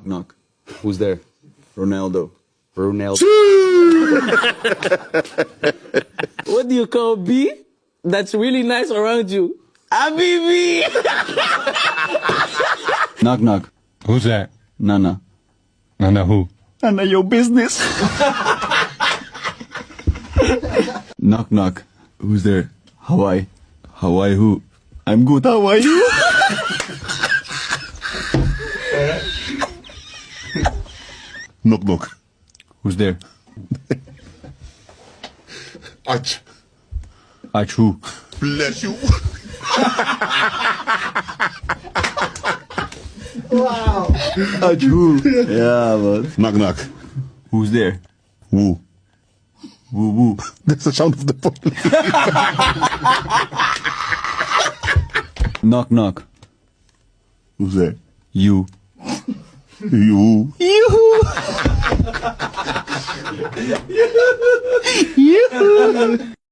knock. Who's there? Ronaldo. Ronaldo. What do you call B? That's really nice around you. Habibi! Knock knock. Who's that? Nana. Nana who? Nana your business. Knock knock. Who's there? Hawaii. Hawaii who? I'm good. Hawaii who? Knock knock. Who's there? Atch. Atch Who? Bless you. Atch Who? Yeah, man. Knock knock. Who's there? Woo. Woo woo. That's the sound of the police. Knock knock. Who's there? You. You. Yoohoooo! Yoohoo!